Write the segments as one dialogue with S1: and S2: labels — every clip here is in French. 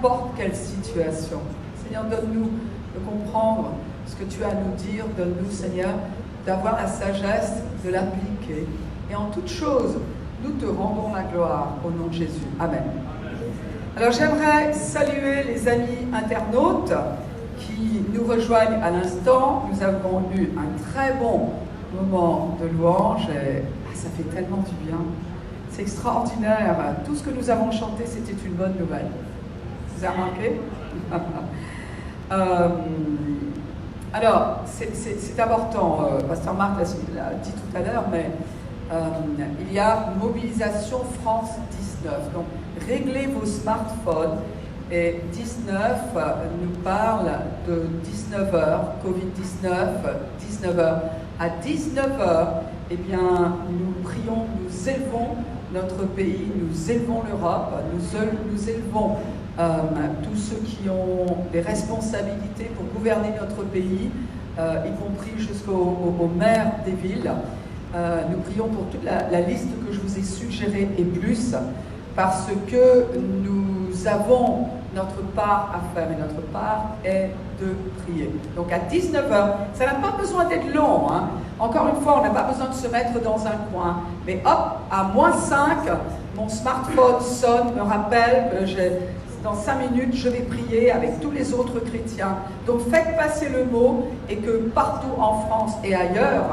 S1: n'importe quelle situation. Seigneur, donne-nous de comprendre ce que tu as à nous dire. Donne-nous, Seigneur, d'avoir la sagesse de l'appliquer. Et en toute chose, nous te rendons la gloire au nom de Jésus. Amen. Alors j'aimerais saluer les amis internautes qui nous rejoignent à l'instant. Nous avons eu un très bon moment de louange et ça fait tellement du bien. C'est extraordinaire. Tout ce que nous avons chanté, c'était une bonne nouvelle. Vous avez remarqué? Alors, c'est important. Pasteur Marc l'a dit tout à l'heure, mais il y a Mobilisation France 19. Donc, réglez vos smartphones. Et 19 nous parle de 19h, Covid-19, 19h. À 19h, eh bien, nous prions, nous élevons notre pays, nous élevons l'Europe, nous élevons tous ceux qui ont des responsabilités pour gouverner notre pays, y compris jusqu'aux maires des villes. Nous prions pour toute la liste que je vous ai suggérée et plus, parce que nous avons notre part à faire et notre part est de prier. Donc à 19h, ça n'a pas besoin d'être long. Hein. Encore une fois, on n'a pas besoin de se mettre dans un coin. Mais hop, à -5, mon smartphone sonne, me rappelle que dans 5 minutes, je vais prier avec tous les autres chrétiens. Donc faites passer le mot et que partout en France et ailleurs,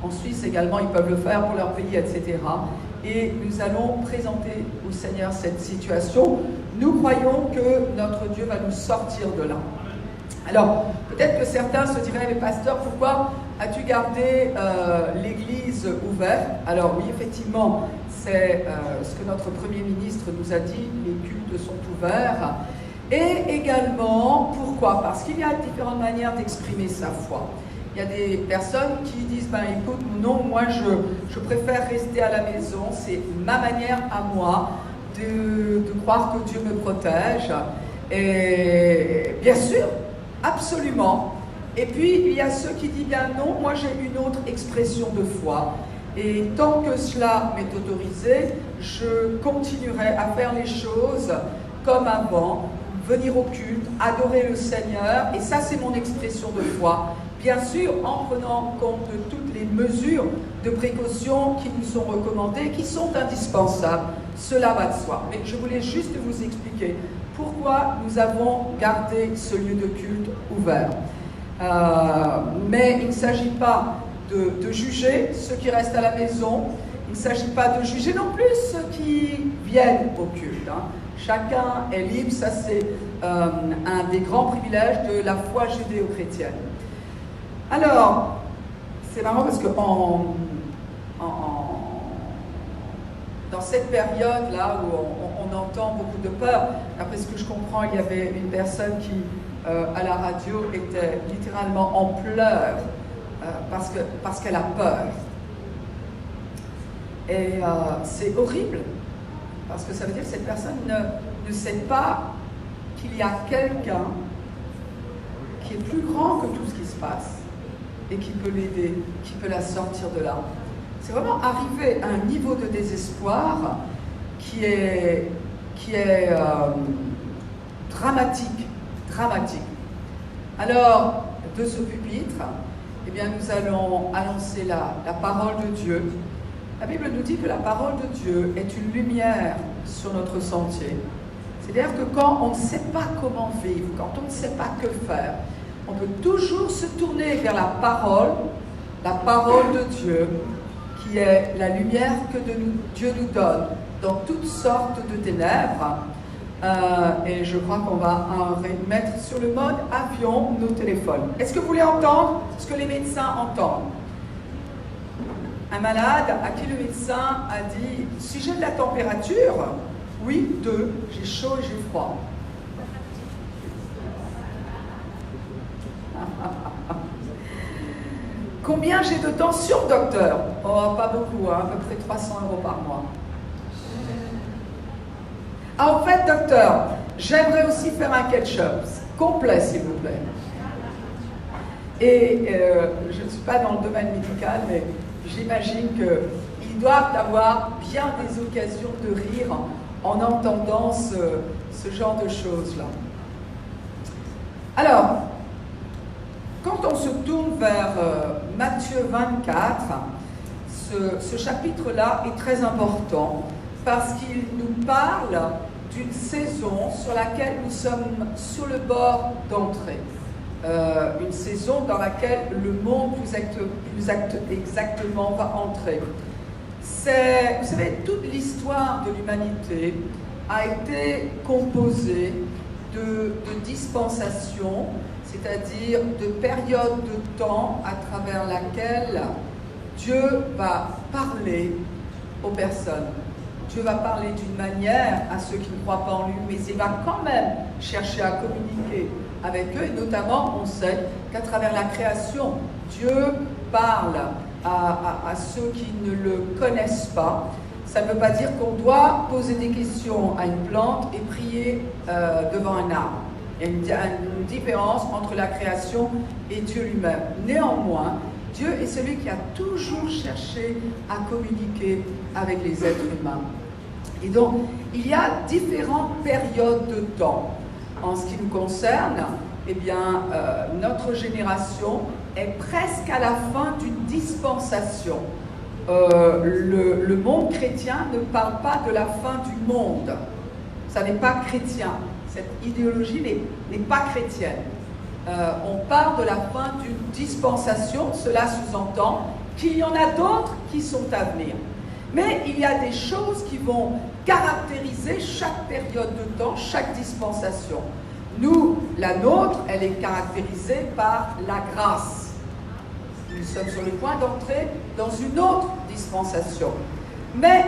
S1: en Suisse également, ils peuvent le faire pour leur pays, etc. Et nous allons présenter au Seigneur cette situation. Nous croyons que notre Dieu va nous sortir de là. Alors, peut-être que certains se diraient, mais pasteur, pourquoi as-tu gardé l'église ouverte? Alors oui, effectivement, c'est ce que notre Premier ministre nous a dit, les cultes sont ouverts. Et également, pourquoi? Parce qu'il y a différentes manières d'exprimer sa foi. Il y a des personnes qui disent, ben écoute, non, moi je préfère rester à la maison, c'est ma manière à moi de croire que Dieu me protège. Et bien sûr, absolument. Et puis, il y a ceux qui disent, bien non, moi j'ai une autre expression de foi. Et tant que cela m'est autorisé, je continuerai à faire les choses comme avant, venir au culte, adorer le Seigneur. Et ça, c'est mon expression de foi. Bien sûr, en prenant compte de toutes les mesures de précaution qui nous sont recommandées, qui sont indispensables. Cela va de soi. Mais je voulais juste vous expliquer pourquoi nous avons gardé ce lieu de culte ouvert. Mais il ne s'agit pas de juger ceux qui restent à la maison. Il ne s'agit pas de juger non plus ceux qui viennent au culte. Chacun est libre. Ça, c'est un des grands privilèges de la foi judéo-chrétienne. Alors, c'est marrant parce que dans cette période-là où on entend beaucoup de peur, après ce que je comprends, il y avait une personne qui, à la radio, était littéralement en pleurs parce qu'elle a peur. Et c'est horrible, parce que ça veut dire que cette personne ne sait pas qu'il y a quelqu'un qui est plus grand que tout ce qui se passe et qui peut l'aider, qui peut la sortir de là. C'est vraiment arrivé à un niveau de désespoir qui est dramatique. Alors, de ce pupitre, eh bien, nous allons annoncer la parole de Dieu. La Bible nous dit que la parole de Dieu est une lumière sur notre sentier. C'est-à-dire que quand on ne sait pas comment vivre, quand on ne sait pas que faire, on peut toujours se tourner vers la parole de Dieu, qui est la lumière que Dieu nous donne dans toutes sortes de ténèbres. Et je crois qu'on va mettre sur le mode avion nos téléphones. Est-ce que vous voulez entendre ce que les médecins entendent? Un malade à qui le médecin a dit « Si j'ai de la température, oui, 2, j'ai chaud et j'ai froid. » Combien j'ai de tension, docteur? Oh, pas beaucoup, à peu près 300 € par mois. Ah, en fait, docteur, j'aimerais aussi faire un ketchup complet, s'il vous plaît. Et je ne suis pas dans le domaine médical, mais j'imagine qu'ils doivent avoir bien des occasions de rire en entendant ce ce genre de choses-là. Alors, quand on se tourne vers Matthieu 24, ce chapitre-là est très important parce qu'il nous parle d'une saison sur laquelle nous sommes sur le bord d'entrer. Une saison dans laquelle le monde plus exactement va entrer. Vous savez, toute l'histoire de l'humanité a été composée de dispensations, c'est-à-dire de périodes de temps à travers laquelle Dieu va parler aux personnes. Dieu va parler d'une manière à ceux qui ne croient pas en lui, mais il va quand même chercher à communiquer avec eux, et notamment, on sait qu'à travers la création, Dieu parle à ceux qui ne le connaissent pas. Ça ne veut pas dire qu'on doit poser des questions à une plante et prier devant un arbre. Il y a une différence entre la création et Dieu lui-même. Néanmoins, Dieu est celui qui a toujours cherché à communiquer avec les êtres humains. Et donc, il y a différentes périodes de temps. En ce qui nous concerne, eh bien, notre génération est presque à la fin d'une dispensation. Le monde chrétien ne parle pas de la fin du monde. Ça n'est pas chrétien. Cette idéologie n'est pas chrétienne. On parle de la fin d'une dispensation. Cela sous-entend qu'il y en a d'autres qui sont à venir. Mais il y a des choses qui vont caractériser chaque période de temps, chaque dispensation. Nous, la nôtre, elle est caractérisée par la grâce. Nous sommes sur le point d'entrer dans une autre dispensation. Mais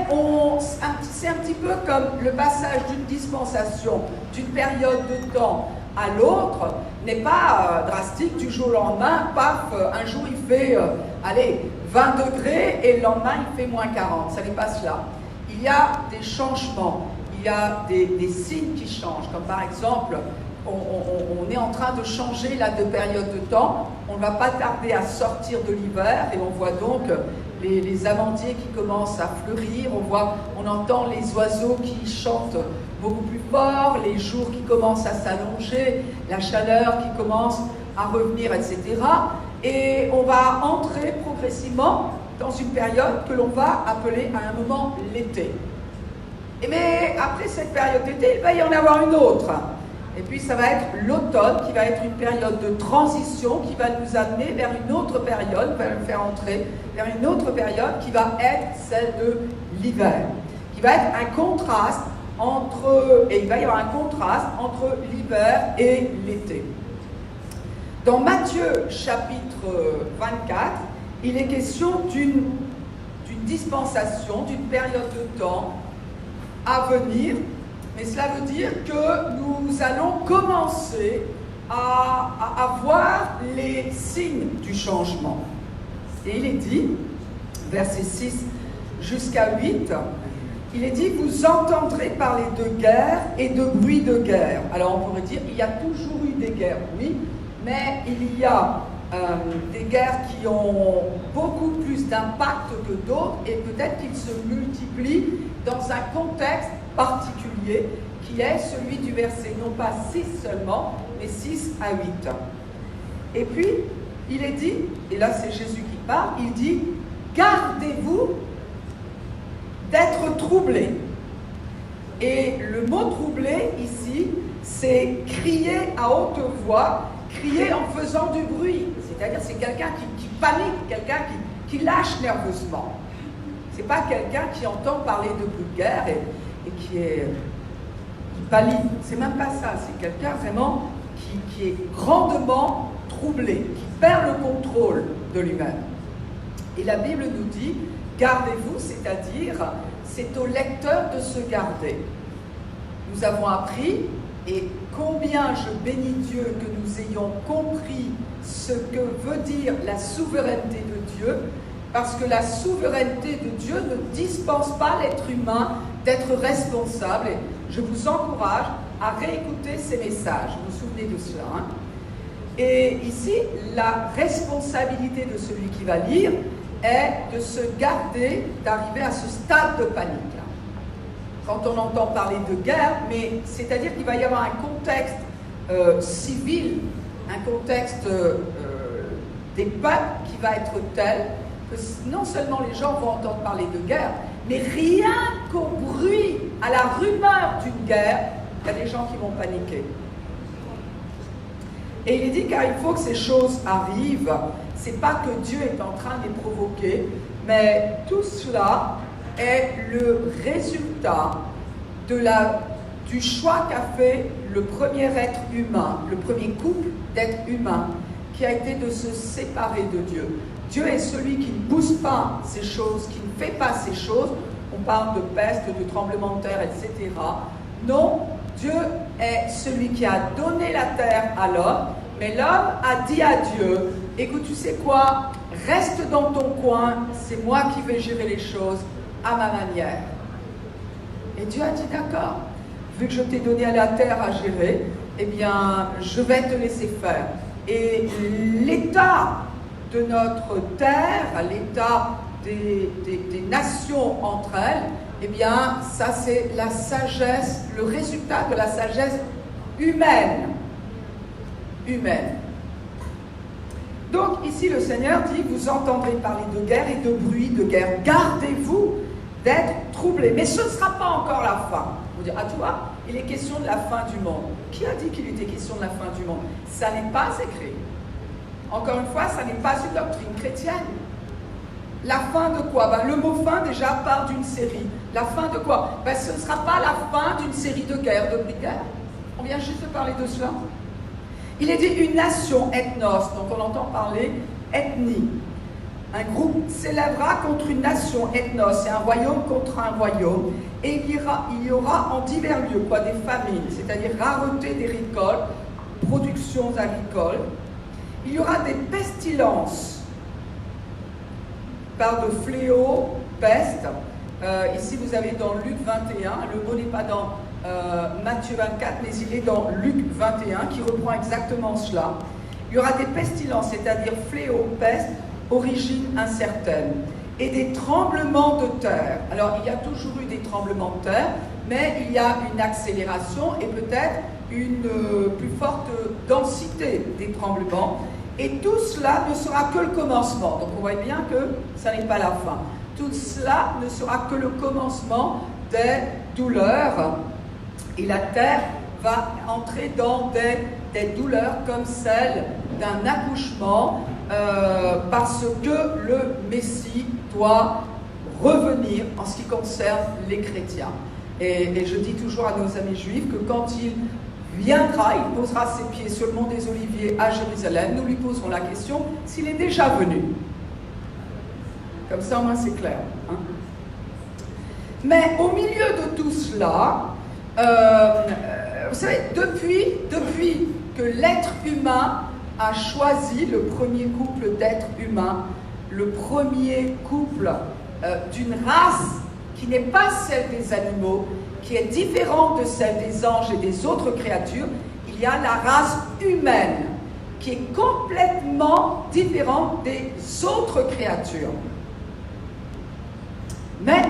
S1: c'est un petit peu comme le passage d'une dispensation, d'une période de temps à l'autre, n'est pas drastique du jour au lendemain, paf, un jour il fait, 20 degrés et le lendemain il fait moins 40. Ça n'est pas cela. Il y a des changements, il y a des signes qui changent, comme par exemple, on est en train de changer là de période de temps, on ne va pas tarder à sortir de l'hiver et on voit donc les amandiers qui commencent à fleurir, on entend les oiseaux qui chantent beaucoup plus fort, les jours qui commencent à s'allonger, la chaleur qui commence à revenir, etc. Et on va entrer progressivement dans une période que l'on va appeler à un moment l'été. Mais après cette période d'été, il va y en avoir une autre. Et puis ça va être l'automne qui va être une période de transition qui va nous amener vers une autre période, va nous faire entrer vers une autre période qui va être celle de l'hiver, qui va être un contraste et il va y avoir un contraste entre l'hiver et l'été. Dans Matthieu chapitre 24, il est question d'une dispensation, d'une période de temps à venir. Mais cela veut dire que nous allons commencer à voir les signes du changement. Et il est dit, versets 6 jusqu'à 8, il est dit « Vous entendrez parler de guerre et de bruit de guerre ». Alors on pourrait dire il y a toujours eu des guerres, oui, mais il y a des guerres qui ont beaucoup plus d'impact que d'autres et peut-être qu'ils se multiplient dans un contexte particulier qui est celui du verset, non pas 6 seulement, mais 6 à 8. Et puis, il est dit, et là c'est Jésus qui parle, il dit « Gardez-vous d'être troublés ». Et le mot « troublé » ici, c'est crier à haute voix, crier en faisant du bruit. C'est-à-dire c'est quelqu'un qui panique, quelqu'un qui lâche nerveusement. Ce n'est pas quelqu'un qui entend parler de bruit de guerre et qui pâlit. C'est même pas ça, c'est quelqu'un vraiment qui est grandement troublé, qui perd le contrôle de lui-même. Et la Bible nous dit, gardez-vous, c'est-à-dire, c'est au lecteur de se garder. Nous avons appris, et combien je bénis Dieu que nous ayons compris ce que veut dire la souveraineté de Dieu, parce que la souveraineté de Dieu ne dispense pas l'être humain d'être responsable. Et je vous encourage à réécouter ces messages. Vous vous souvenez de cela, hein? Et ici, la responsabilité de celui qui va lire est de se garder d'arriver à ce stade de panique. quand on entend parler de guerre, mais c'est-à-dire qu'il va y avoir un contexte civil, un contexte des peuples qui va être tel que non seulement les gens vont entendre parler de guerre, mais rien qu'au bruit, à la rumeur d'une guerre, il y a des gens qui vont paniquer. Et il est dit car il faut que ces choses arrivent. C'est pas que Dieu est en train de les provoquer, mais tout cela est le résultat du choix qu'a fait le premier être humain, le premier couple d'êtres humains, qui a été de se séparer de Dieu. Dieu est celui qui ne pousse pas ces choses, qui ne fait pas ces choses. On parle de peste, de tremblement de terre, etc. Non, Dieu est celui qui a donné la terre à l'homme, mais l'homme a dit à Dieu, écoute, tu sais quoi, reste dans ton coin, c'est moi qui vais gérer les choses à ma manière. Et Dieu a dit, d'accord, vu que je t'ai donné la terre à gérer, eh bien, je vais te laisser faire. Et l'état de notre terre, l'état des nations entre elles, eh bien, ça c'est la sagesse, le résultat de la sagesse humaine. Donc ici le Seigneur dit, vous entendrez parler de guerre et de bruit de guerre. Gardez-vous d'être troublés. Mais ce ne sera pas encore la fin. Vous dire, ah tu vois, il est question de la fin du monde. Qui a dit qu'il était question de la fin du monde? Ça n'est pas écrit. Encore une fois, ça n'est pas une doctrine chrétienne. La fin de quoi? Le mot fin déjà part d'une série. La fin de quoi? Ce ne sera pas la fin d'une série de guerres, de guerres. On vient juste de parler de cela. Il est dit une nation, ethnos, donc on entend parler ethnie. Un groupe s'élèvera contre une nation, ethnos, et un royaume contre un royaume. Et il y aura en divers lieux des famines, c'est-à-dire rareté des récoltes, productions agricoles. Il y aura des pestilences. Il parle de fléau, peste. Ici, vous avez dans Luc 21, le mot n'est pas dans Matthieu 24, mais il est dans Luc 21, qui reprend exactement cela. Il y aura des pestilences, c'est-à-dire fléau, peste, origine incertaine, et des tremblements de terre. Alors, il y a toujours eu des tremblements de terre, mais il y a une accélération et peut-être une plus forte densité des tremblements. Et tout cela ne sera que le commencement. Donc on voit bien que ça n'est pas la fin. Tout cela ne sera que le commencement des douleurs. Et la terre va entrer dans des douleurs comme celle d'un accouchement parce que le Messie doit revenir en ce qui concerne les chrétiens. Et je dis toujours à nos amis juifs que quand il viendra, il posera ses pieds sur le mont des Oliviers à Jérusalem, nous lui poserons la question s'il est déjà venu. Comme ça, au moins, c'est clair. Hein? Mais au milieu de tout cela, vous savez, depuis que l'être humain a choisi le premier couple d'êtres humains, le premier couple d'une race qui n'est pas celle des animaux, qui est différente de celle des anges et des autres créatures, il y a la race humaine, qui est complètement différente des autres créatures. Mais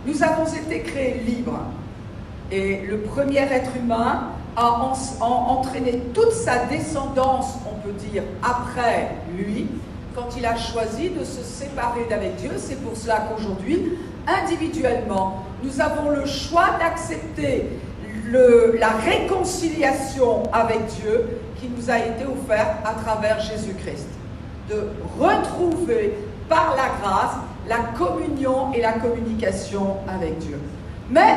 S1: nous avons été créés libres. Et le premier être humain a entraîné toute sa descendance, on peut dire, après lui, quand il a choisi de se séparer d'avec Dieu. C'est pour cela qu'aujourd'hui, individuellement, nous avons le choix d'accepter la réconciliation avec Dieu qui nous a été offerte à travers Jésus-Christ. De retrouver par la grâce la communion et la communication avec Dieu. Mais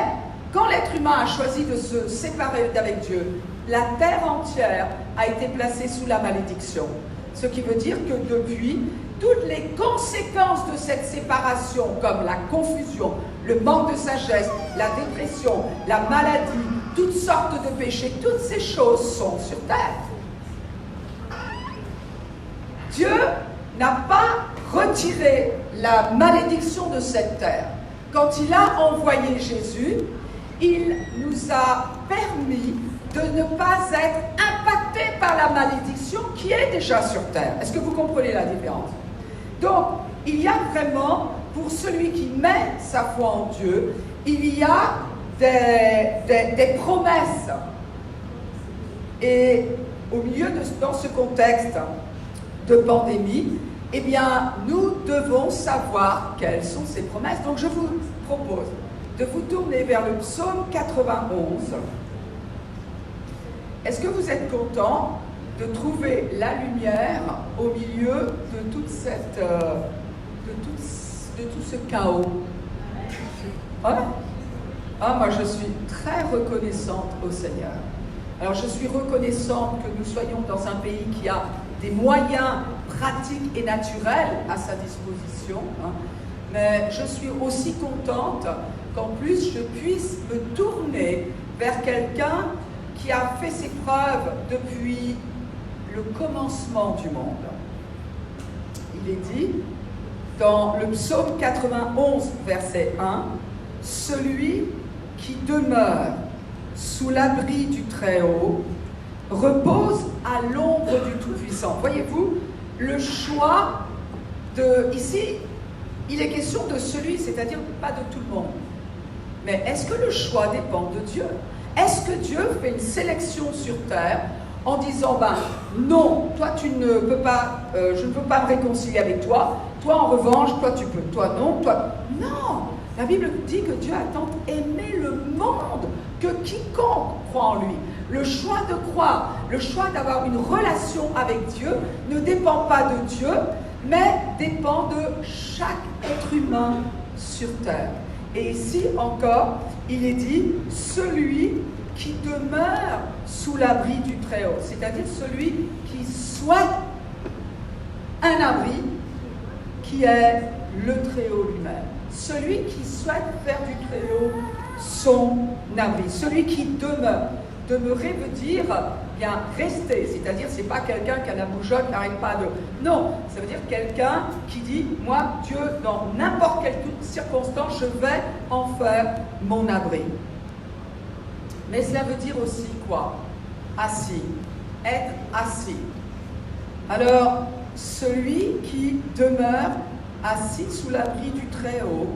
S1: quand l'être humain a choisi de se séparer d'avec Dieu, la terre entière a été placée sous la malédiction. Ce qui veut dire que depuis, toutes les conséquences de cette séparation, comme la confusion, le manque de sagesse, la dépression, la maladie, toutes sortes de péchés, toutes ces choses sont sur terre. Dieu n'a pas retiré la malédiction de cette terre. Quand il a envoyé Jésus, il nous a permis de ne pas être impactés par la malédiction qui est déjà sur terre. Est-ce que vous comprenez la différence? Donc, il y a vraiment, pour celui qui met sa foi en Dieu, il y a des promesses. Et au milieu dans ce contexte de pandémie, eh bien, nous devons savoir quelles sont ces promesses. Donc, je vous propose de vous tourner vers le psaume 91. Est-ce que vous êtes content de trouver la lumière au milieu de toute cette, de tout ce chaos? Ouais. Ah, moi, je suis très reconnaissante au Seigneur. Alors, je suis reconnaissante que nous soyons dans un pays qui a des moyens pratiques et naturels à sa disposition, hein. Mais je suis aussi contente qu'en plus je puisse me tourner vers quelqu'un qui a fait ses preuves depuis le commencement du monde. Il est dit dans le psaume 91, verset 1, « Celui qui demeure sous l'abri du Très-Haut repose à l'ombre du Tout-Puissant. » Voyez-vous, le choix de... Ici, il est question de celui, c'est-à-dire pas de tout le monde. Mais est-ce que le choix dépend de Dieu? Est-ce que Dieu fait une sélection sur terre en disant, ben non, toi tu ne peux pas, je ne peux pas me réconcilier avec toi, toi en revanche, toi tu peux, toi non, toi... Non! La Bible dit que Dieu a tant aimé le monde que quiconque croit en lui. Le choix de croire, le choix d'avoir une relation avec Dieu ne dépend pas de Dieu, mais dépend de chaque être humain sur terre. Et ici encore, il est dit « celui qui demeure sous l'abri du Très-Haut », c'est-à-dire celui qui souhaite un abri qui est le Très-Haut lui-même. Celui qui souhaite faire du Très-Haut son abri, celui qui demeure. Demeurer veut dire bien rester, c'est-à-dire c'est pas quelqu'un qui a la bougeotte, n'arrête pas de... Non, ça veut dire quelqu'un qui dit, moi, Dieu, dans n'importe quelle circonstance, je vais en faire mon abri. Mais cela veut dire aussi quoi? Assis, être assis. Alors, celui qui demeure assis sous l'abri du Très-Haut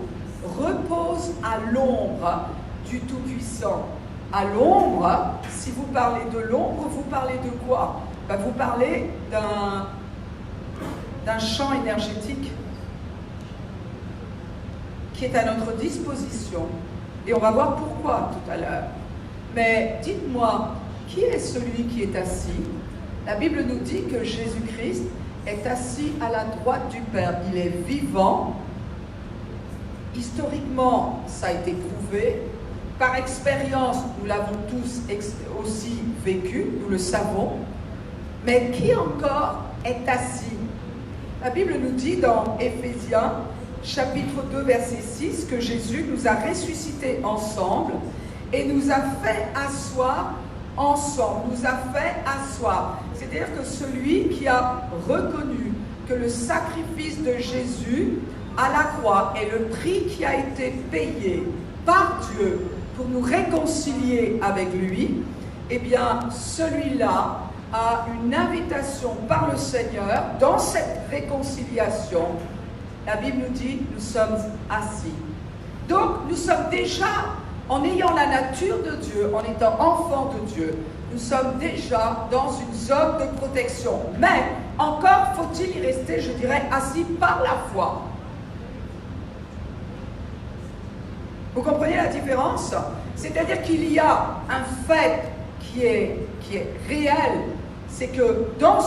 S1: repose à l'ombre du Tout-Puissant. À l'ombre, si vous parlez de l'ombre, vous parlez de quoi? Ben, vous parlez d'un champ énergétique qui est à notre disposition. Et on va voir pourquoi tout à l'heure. Mais dites-moi, qui est celui qui est assis? La Bible nous dit que Jésus-Christ est assis à la droite du Père. Il est vivant. Historiquement, ça a été prouvé. Par expérience, nous l'avons tous aussi vécu, nous le savons. Mais qui encore est assis? La Bible nous dit dans Éphésiens, chapitre 2, verset 6, que Jésus nous a ressuscités ensemble et nous a fait asseoir ensemble, nous a fait asseoir. C'est-à-dire que celui qui a reconnu que le sacrifice de Jésus à la croix est le prix qui a été payé par Dieu pour nous réconcilier avec lui, eh bien, celui-là a une invitation par le Seigneur dans cette réconciliation. La Bible nous dit, nous sommes assis. Donc, nous sommes déjà, en ayant la nature de Dieu, en étant enfants de Dieu, nous sommes déjà dans une zone de protection. Mais, encore faut-il y rester, je dirais, assis par la foi. Vous comprenez la différence? C'est-à-dire qu'il y a un fait qui est réel, c'est que dans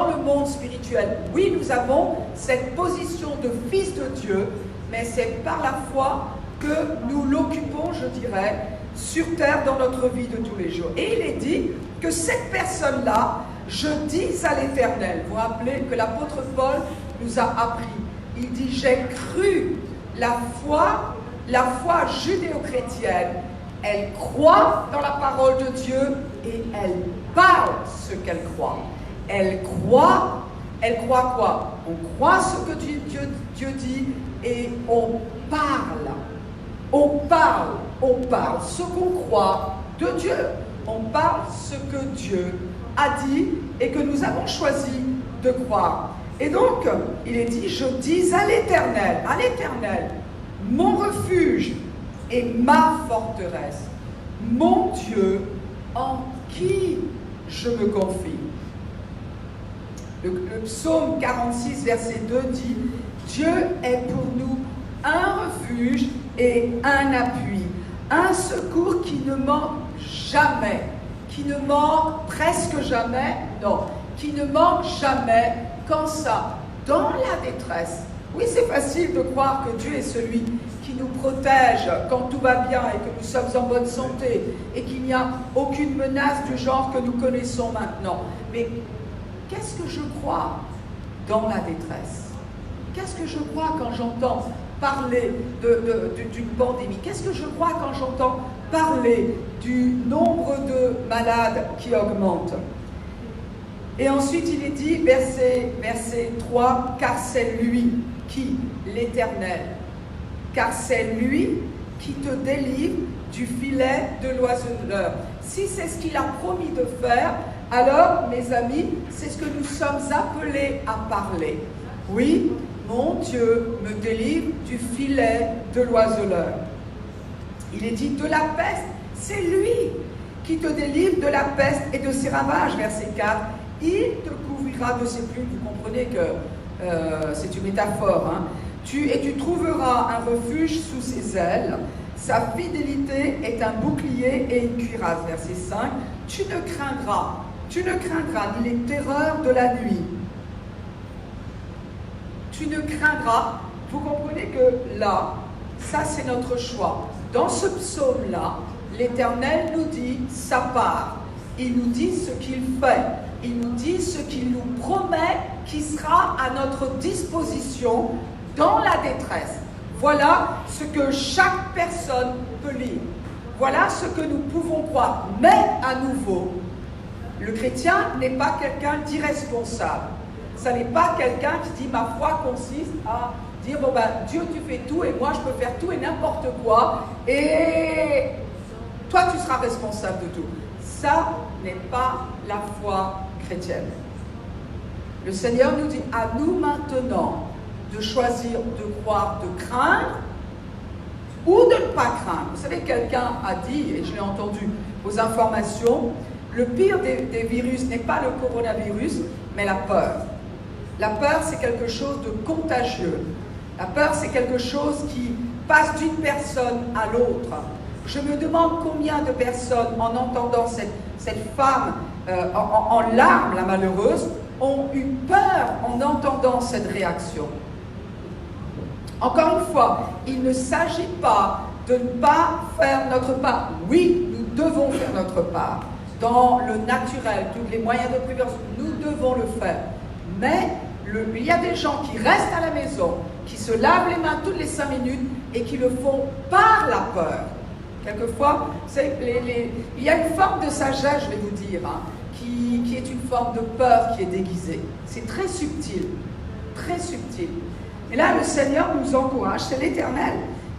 S1: le monde spirituel, oui, nous avons cette position de fils de Dieu, mais c'est par la foi que nous l'occupons, je dirais, sur terre dans notre vie de tous les jours. Et il est dit que cette personne-là, je dis à l'Éternel, vous vous rappelez que l'apôtre Paul nous a appris, il dit, j'ai cru la foi judéo-chrétienne, elle croit dans la parole de Dieu et elle parle ce qu'elle croit. Elle croit quoi? On croit ce que Dieu dit et on parle. On parle ce qu'on croit de Dieu. On parle ce que Dieu a dit et que nous avons choisi de croire. Et donc, il est dit, je dis à l'Éternel, mon refuge est ma forteresse, mon Dieu en qui je me confie. Le psaume 46, verset 2 dit « Dieu est pour nous un refuge et un appui, un secours qui ne manque jamais, qui ne manque presque jamais, non, qui ne manque jamais, quand ça, dans la détresse. » Oui, c'est facile de croire que Dieu est celui qui nous protège quand tout va bien et que nous sommes en bonne santé et qu'il n'y a aucune menace du genre que nous connaissons maintenant. Mais qu'est-ce que je crois dans la détresse? Qu'est-ce que je crois quand j'entends parler d'une pandémie? Qu'est-ce que je crois quand j'entends parler du nombre de malades qui augmente? Et ensuite, il est dit, verset 3, « Car c'est lui qui, l'Éternel, car c'est lui qui te délivre du filet de l'oiseleur. » Si c'est ce qu'il a promis de faire, alors, mes amis, c'est ce que nous sommes appelés à parler. Oui, mon Dieu me délivre du filet de l'oiseleur. Il est dit de la peste, c'est lui qui te délivre de la peste et de ses ravages, verset 4. Il te couvrira de ses plumes. Vous comprenez que c'est une métaphore. Hein? Tu trouveras un refuge sous ses ailes. Sa fidélité est un bouclier et une cuirasse. Verset 5. Tu ne craindras ni les terreurs de la nuit. Tu ne craindras. Vous comprenez que là, ça c'est notre choix. Dans ce psaume-là, l'Éternel nous dit sa part. Il nous dit ce qu'il fait. Il nous dit ce qu'il nous promet qui sera à notre disposition dans la détresse. Voilà ce que chaque personne peut lire. Voilà ce que nous pouvons croire. Mais à nouveau, le chrétien n'est pas quelqu'un d'irresponsable. Ça n'est pas quelqu'un qui dit ma foi consiste à dire bon ben Dieu tu fais tout et moi je peux faire tout et n'importe quoi et toi tu seras responsable de tout. Ça n'est pas la foi chrétienne. Le Seigneur nous dit à nous maintenant de choisir de croire, de craindre ou de ne pas craindre. Vous savez, quelqu'un a dit, et je l'ai entendu aux informations, le pire des virus n'est pas le coronavirus, mais la peur. La peur, c'est quelque chose de contagieux. La peur, c'est quelque chose qui passe d'une personne à l'autre. Je me demande combien de personnes, en entendant cette femme en larmes, la malheureuse, ont eu peur en entendant cette réaction. Encore une fois, il ne s'agit pas de ne pas faire notre part. Oui, nous devons faire notre part. Dans le naturel, tous les moyens de prévention, nous devons le faire. Mais il y a des gens qui restent à la maison, qui se lavent les mains toutes les 5 minutes et qui le font par la peur. Quelquefois, il y a une forme de sagesse, je vais vous dire, hein, qui est une forme de peur qui est déguisée. C'est très subtil, très subtil. Et là, le Seigneur nous encourage, c'est l'Éternel.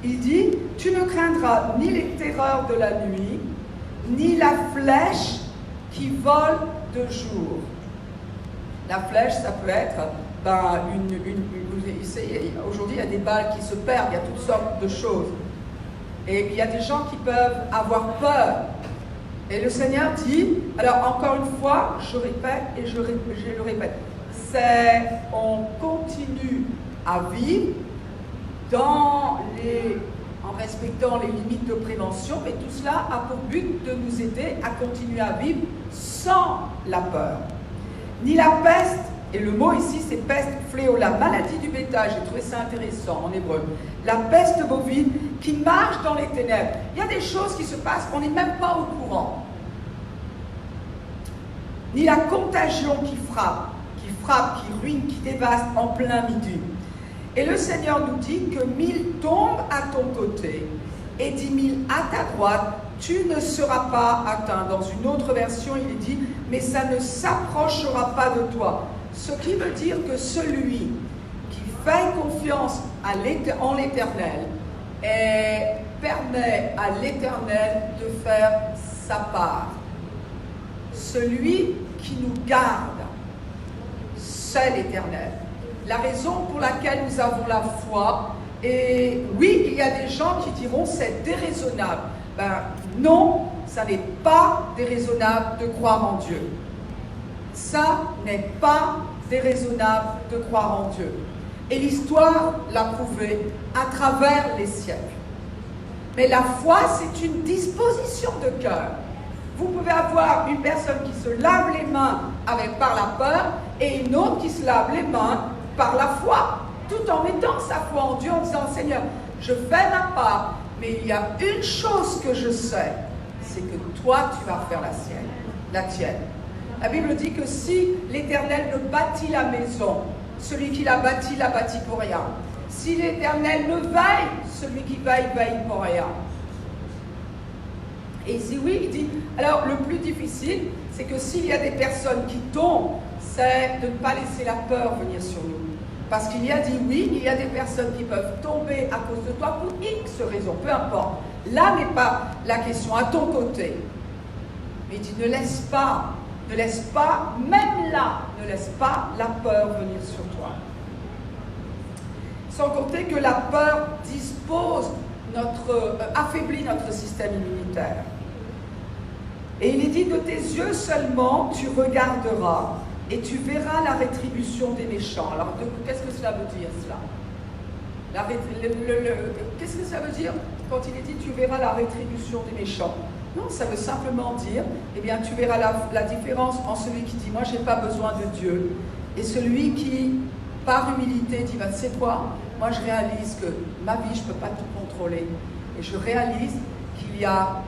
S1: Il dit, tu ne craindras ni les terreurs de la nuit, ni la flèche qui vole de jour. La flèche, ça peut être, aujourd'hui il y a des balles qui se perdent, il y a toutes sortes de choses. Et il y a des gens qui peuvent avoir peur. Et le Seigneur dit, alors encore une fois, je répète et je le répète, on continue à vivre en respectant les limites de prévention, mais tout cela a pour but de nous aider à continuer à vivre sans la peur. Ni la peste, et le mot ici c'est peste, fléau, la maladie du bétail, j'ai trouvé ça intéressant en hébreu, la peste bovine qui marche dans les ténèbres. Il y a des choses qui se passent, on n'est même pas au courant. Ni la contagion qui frappe, qui ruine, qui dévaste en plein midi. Et le Seigneur nous dit que 1000 tombent à ton côté et 10 000 à ta droite, tu ne seras pas atteint. Dans une autre version, il est dit, mais ça ne s'approchera pas de toi. Ce qui veut dire que celui qui fait confiance en l'Éternel permet à l'Éternel de faire sa part. Celui qui nous garde, c'est l'Éternel. La raison pour laquelle nous avons la foi, Et oui, il y a des gens qui diront c'est déraisonnable. Ben non, ça n'est pas déraisonnable de croire en Dieu. Ça n'est pas déraisonnable de croire en Dieu. Et l'histoire l'a prouvé à travers les siècles. Mais la foi, c'est une disposition de cœur. Vous pouvez avoir une personne qui se lave les mains par la peur et une autre qui se lave les mains par la foi, tout en mettant sa foi en Dieu, en disant « Seigneur, je fais ma part, mais il y a une chose que je sais, c'est que toi, tu vas faire la tienne. » La Bible dit que si l'Éternel ne bâtit la maison, celui qui l'a bâti pour rien. Si l'Éternel ne veille, celui qui veille pour rien. Et ici, oui, il dit, alors le plus difficile, c'est que s'il y a des personnes qui tombent, c'est de ne pas laisser la peur venir sur nous. Parce qu'il y a dit, oui, il y a des personnes qui peuvent tomber à cause de toi pour X raisons, peu importe. Là n'est pas la question, à ton côté. Mais il dit, ne laisse pas, même là, ne laisse pas la peur venir sur toi. Sans compter que la peur affaiblit notre système immunitaire. Et il est dit, de tes yeux seulement, tu regarderas et tu verras la rétribution des méchants. Alors, qu'est-ce que cela veut dire, cela? Qu'est-ce que ça veut dire quand il est dit, tu verras la rétribution des méchants? Non, ça veut simplement dire, eh bien, tu verras la différence entre celui qui dit, moi, je n'ai pas besoin de Dieu, et celui qui, par humilité, dit, ben, tu sais quoi, moi, je réalise que ma vie, je ne peux pas tout contrôler. Et je réalise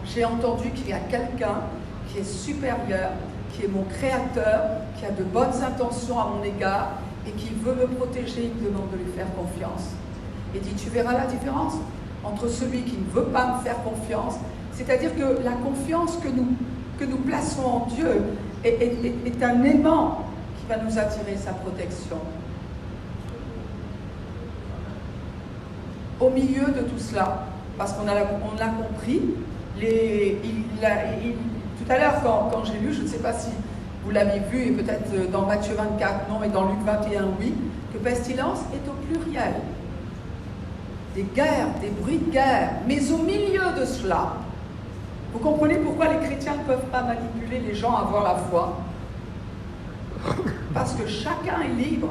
S1: j'ai entendu qu'il y a quelqu'un qui est supérieur, qui est mon créateur, qui a de bonnes intentions à mon égard, et qui veut me protéger, il me demande de lui faire confiance. Et dit, tu verras la différence entre celui qui ne veut pas me faire confiance, c'est-à-dire que la confiance que nous plaçons en Dieu est un aimant qui va nous attirer sa protection. Au milieu de tout cela, parce qu'on l'a compris, tout à l'heure quand j'ai lu, je ne sais pas si vous l'avez vu, et peut-être dans Matthieu 24, non, mais dans Luc 21, oui, que pestilence est au pluriel. Des guerres, des bruits de guerre, mais au milieu de cela, vous comprenez pourquoi les chrétiens ne peuvent pas manipuler les gens à avoir la foi? Parce que chacun est libre.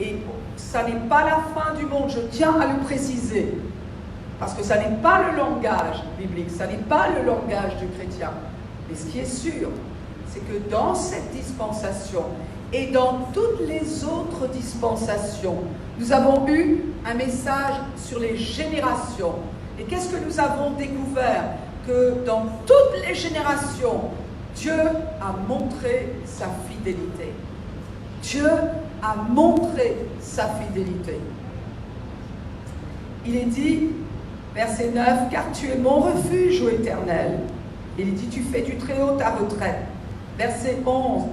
S1: Et ça n'est pas la fin du monde, je tiens à le préciser. Parce que ça n'est pas le langage biblique, ça n'est pas le langage du chrétien. Mais ce qui est sûr, c'est que dans cette dispensation et dans toutes les autres dispensations, nous avons eu un message sur les générations. Et qu'est-ce que nous avons découvert? Que dans toutes les générations, Dieu a montré sa fidélité. Dieu a montré sa fidélité. Il est dit, verset 9, « Car tu es mon refuge, ô Éternel. » Il est dit, « Tu fais du Très-Haut ta retraite. » Verset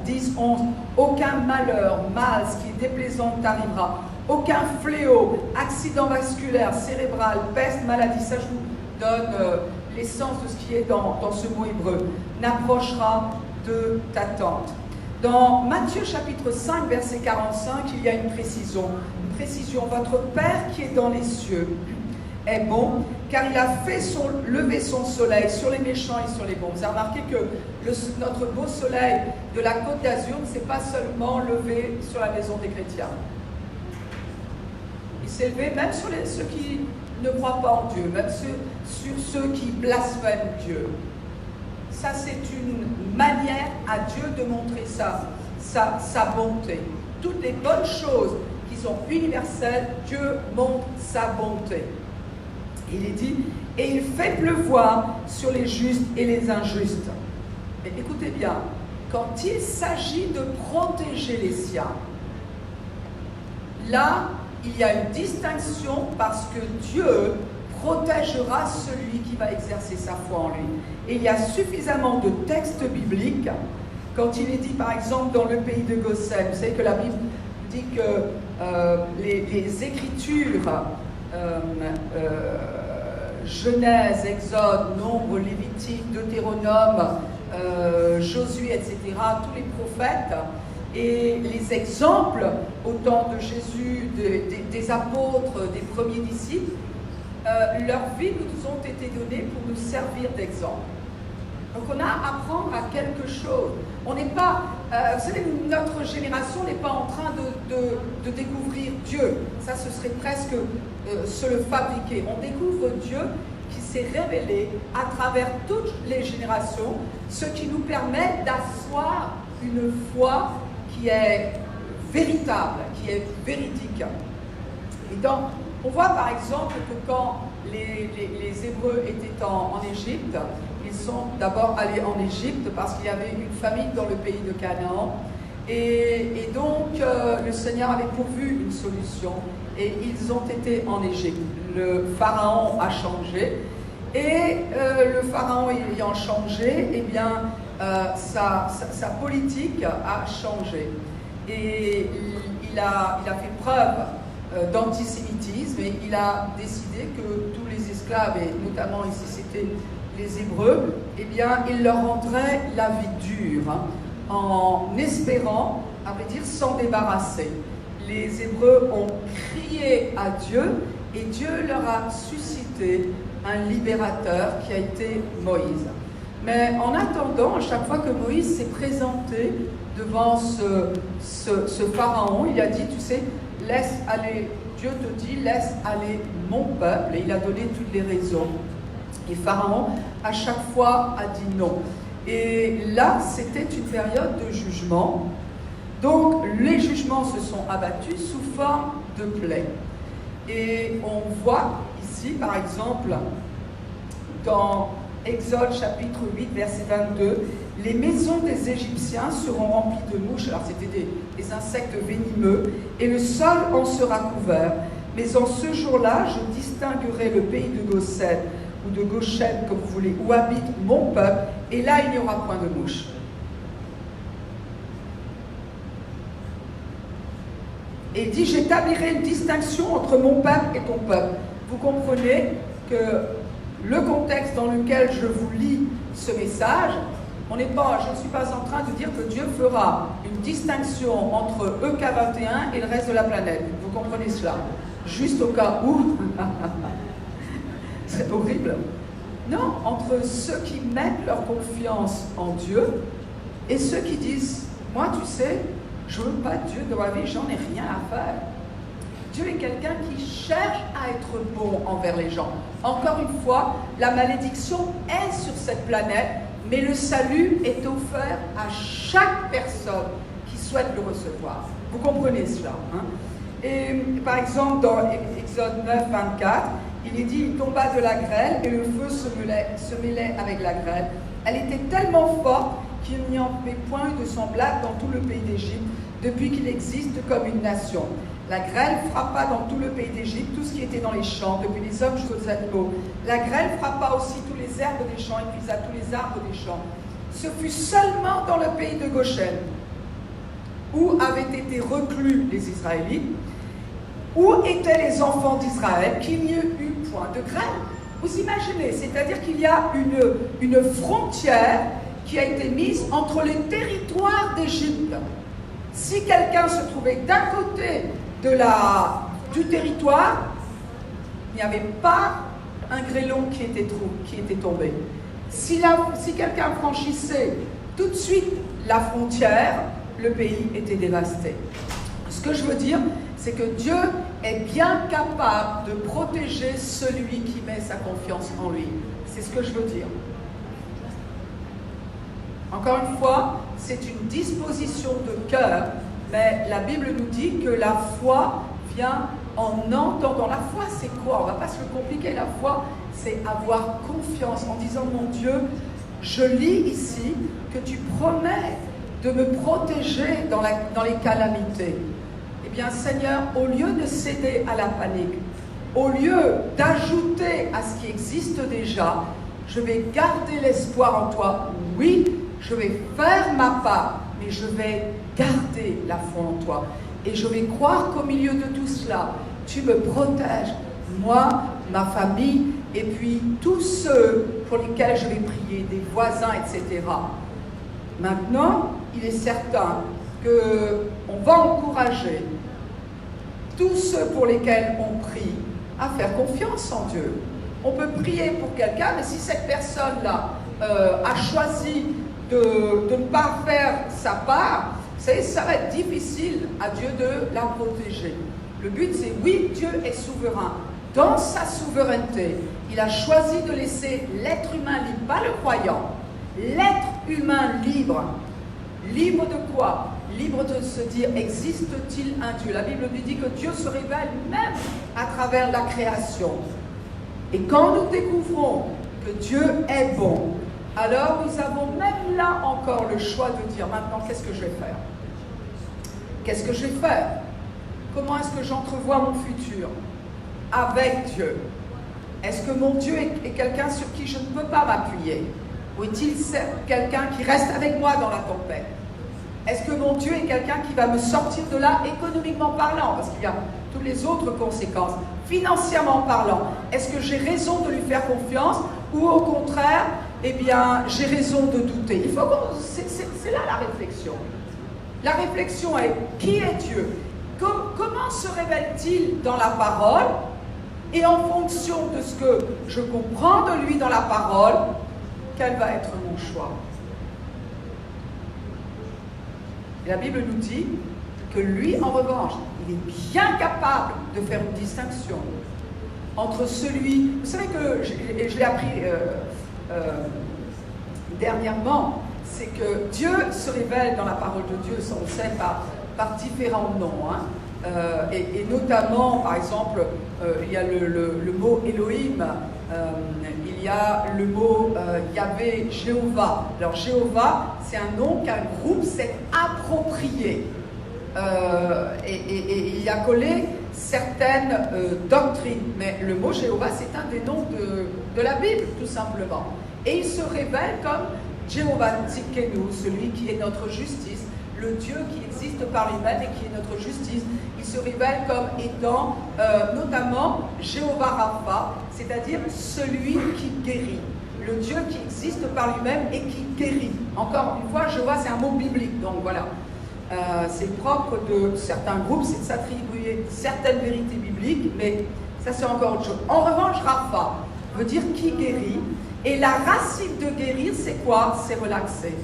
S1: 10, 11, « Aucun malheur, mal, ce qui est déplaisant t'arrivera. Aucun fléau, accident vasculaire, cérébral, peste, maladie. » Ça, je vous donne l'essence de ce qui est dans ce mot hébreu. « N'approchera de ta tente. » Dans Matthieu chapitre 5, verset 45, il y a une précision. Votre Père qui est dans les cieux est bon, car il a fait lever son soleil sur les méchants et sur les bons. Vous avez remarqué que notre beau soleil de la Côte d'Azur ne s'est pas seulement levé sur la maison des chrétiens. Il s'est levé même sur ceux qui ne croient pas en Dieu, même sur ceux qui blasphèment Dieu. Ça, c'est une manière à Dieu de montrer sa bonté. Toutes les bonnes choses qui sont universelles, Dieu montre sa bonté. Il est dit, et il fait pleuvoir sur les justes et les injustes. Et écoutez bien, quand il s'agit de protéger les siens, là, il y a une distinction parce que Dieu protégera celui qui va exercer sa foi en lui. Et il y a suffisamment de textes bibliques, quand il est dit par exemple dans le pays de Goshen, vous savez que la Bible dit que les Écritures, Genèse, Exode, Nombre, Lévitique, Deutéronome, Josué, etc., tous les prophètes, Et les exemples au temps de Jésus, des apôtres, des premiers disciples, leurs vies nous ont été données pour nous servir d'exemple. Donc on a à apprendre à quelque chose. On n'est pas, vous savez, notre génération n'est pas en train de découvrir Dieu. Ça, ce serait presque se le fabriquer. On découvre Dieu qui s'est révélé à travers toutes les générations, ce qui nous permet d'asseoir une foi qui est véritable, qui est véridique. Et donc, on voit par exemple que quand les Hébreux étaient en Égypte, ils sont d'abord allés en Égypte parce qu'il y avait une famine dans le pays de Canaan. Et donc, le Seigneur avait pourvu une solution. Et ils ont été en Égypte. Le Pharaon a changé. Et le Pharaon ayant changé, eh bien, sa politique a changé. Et il a fait preuve d'antisémitisme et il a décidé que tous les esclaves, et notamment ici c'était les Hébreux, eh bien, il leur rendrait la vie dure, en espérant, à vrai dire, s'en débarrasser. Les Hébreux ont crié à Dieu et Dieu leur a suscité un libérateur qui a été Moïse. Mais en attendant, à chaque fois que Moïse s'est présenté devant ce pharaon, il a dit, tu sais, laisse aller, Dieu te dit, laisse aller mon peuple, et il a donné toutes les raisons. Et Pharaon, à chaque fois, a dit non. Et là, c'était une période de jugement. Donc, les jugements se sont abattus sous forme de plaies. Et on voit ici, par exemple, dans Exode chapitre 8, verset 22, « Les maisons des Égyptiens seront remplies de mouches. » Alors, c'était des insectes venimeux. « Et le sol en sera couvert. Mais en ce jour-là, je distinguerai le pays de Goshen, ou de Goshen, comme vous voulez, où habite mon peuple, et là, il n'y aura point de mouches. » Et il dit, j'établirai une distinction entre mon peuple et ton peuple. Vous comprenez que le contexte dans lequel je vous lis ce message, je ne suis pas en train de dire que Dieu fera une distinction entre EK21 et le reste de la planète. Vous comprenez cela? Juste au cas où, c'est horrible. Non, entre ceux qui mettent leur confiance en Dieu et ceux qui disent, moi tu sais, je ne veux pas Dieu dans ma vie, j'en ai rien à faire. Dieu est quelqu'un qui cherche à être bon envers les gens. Encore une fois, la malédiction est sur cette planète, mais le salut est offert à chaque personne qui souhaite le recevoir. Vous comprenez cela, hein? Et par exemple, dans Exode 9, 24, il est dit, il tomba de la grêle et le feu se mêlait avec la grêle. Elle était tellement forte qu'il n'y en avait point eu de semblable dans tout le pays d'Égypte depuis qu'il existe comme une nation. La grêle frappa dans tout le pays d'Égypte, tout ce qui était dans les champs, depuis les hommes jusqu'aux animaux. La grêle frappa aussi tous les herbes des champs et pisa tous les arbres des champs. Ce fut seulement dans le pays de Goshen, où avaient été reclus les Israélites, où étaient les enfants d'Israël, qu'il n'y eut point de grêle. Vous imaginez, c'est-à-dire qu'il y a une frontière qui a été mise entre les territoires d'Égypte. Si quelqu'un se trouvait d'un côté du territoire, il n'y avait pas un grêlon qui était tombé. Si quelqu'un franchissait tout de suite la frontière, le pays était dévasté. Ce que je veux dire, c'est que Dieu est bien capable de protéger celui qui met sa confiance en lui. C'est ce que je veux dire. Encore une fois, c'est une disposition de cœur, mais la Bible nous dit que la foi vient en entendant. La foi, c'est quoi? On ne va pas se le compliquer. La foi, c'est avoir confiance en disant, mon Dieu, je lis ici que tu promets de me protéger dans les calamités. Eh bien, Seigneur, au lieu de céder à la panique, au lieu d'ajouter à ce qui existe déjà, je vais garder l'espoir en toi. Oui, je vais faire ma part, mais je vais garder la foi en toi. Et je vais croire qu'au milieu de tout cela, tu me protèges, moi, ma famille, et puis tous ceux pour lesquels je vais prier, des voisins, etc. Maintenant, il est certain qu'on va encourager tous ceux pour lesquels on prie à faire confiance en Dieu. On peut prier pour quelqu'un, mais si cette personne-là a choisi de ne pas faire sa part, ça va être difficile à Dieu de la protéger. Le but, c'est oui, Dieu est souverain. Dans sa souveraineté, il a choisi de laisser l'être humain libre, pas le croyant, l'être humain libre. Libre de quoi? Libre de se dire, existe-t-il un Dieu? La Bible nous dit que Dieu se révèle même à travers la création. Et quand nous découvrons que Dieu est bon, alors nous avons même là encore le choix de dire, maintenant, qu'est-ce que je vais faire? Qu'est-ce que je vais faire? Comment est-ce que j'entrevois mon futur avec Dieu? Est-ce que mon Dieu est quelqu'un sur qui je ne peux pas m'appuyer? Ou est-il quelqu'un qui reste avec moi dans la tempête? Est-ce que mon Dieu est quelqu'un qui va me sortir de là économiquement parlant? Parce qu'il y a toutes les autres conséquences. Financièrement parlant, est-ce que j'ai raison de lui faire confiance? Ou au contraire, eh bien, j'ai raison de douter? C'est là la réflexion. La réflexion est, qui est Dieu? Comment se révèle-t-il dans la parole? Et en fonction de ce que je comprends de lui dans la parole, quel va être mon choix? Et la Bible nous dit que lui, en revanche, il est bien capable de faire une distinction entre celui... Vous savez que, je l'ai appris dernièrement, c'est que Dieu se révèle dans la parole de Dieu, ça on le sait, par différents noms. Hein. Et notamment, par exemple, il y a le mot Elohim, il y a le mot Yahvé, Jéhovah. Alors Jéhovah, c'est un nom qu'un groupe s'est approprié. Et il y a collé certaines doctrines. Mais le mot Jéhovah, c'est un des noms de la Bible, tout simplement. Et il se révèle comme Jéhovah Tzidkenu, celui qui est notre justice, le Dieu qui existe par lui-même et qui est notre justice. Il se révèle comme étant notamment Jéhovah Rapha, c'est-à-dire celui qui guérit. Le Dieu qui existe par lui-même et qui guérit. Encore une fois, Jéhovah, c'est un mot biblique, donc voilà. C'est propre de certains groupes, c'est de s'attribuer certaines vérités bibliques, mais ça c'est encore autre chose. En revanche, Rapha veut dire qui guérit, et la racine de guérir, c'est quoi? C'est relaxer.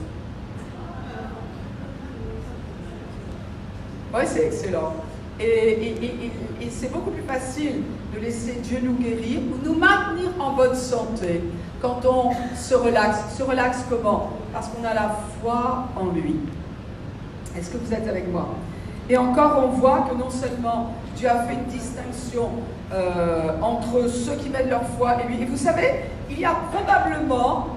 S1: Oui, c'est excellent. Et c'est beaucoup plus facile de laisser Dieu nous guérir ou nous maintenir en bonne santé quand on se relaxe. Se relaxe comment? Parce qu'on a la foi en lui. Est-ce que vous êtes avec moi? Et encore, on voit que non seulement Dieu a fait une distinction entre ceux qui mettent leur foi et lui. Et vous savez, il y a probablement,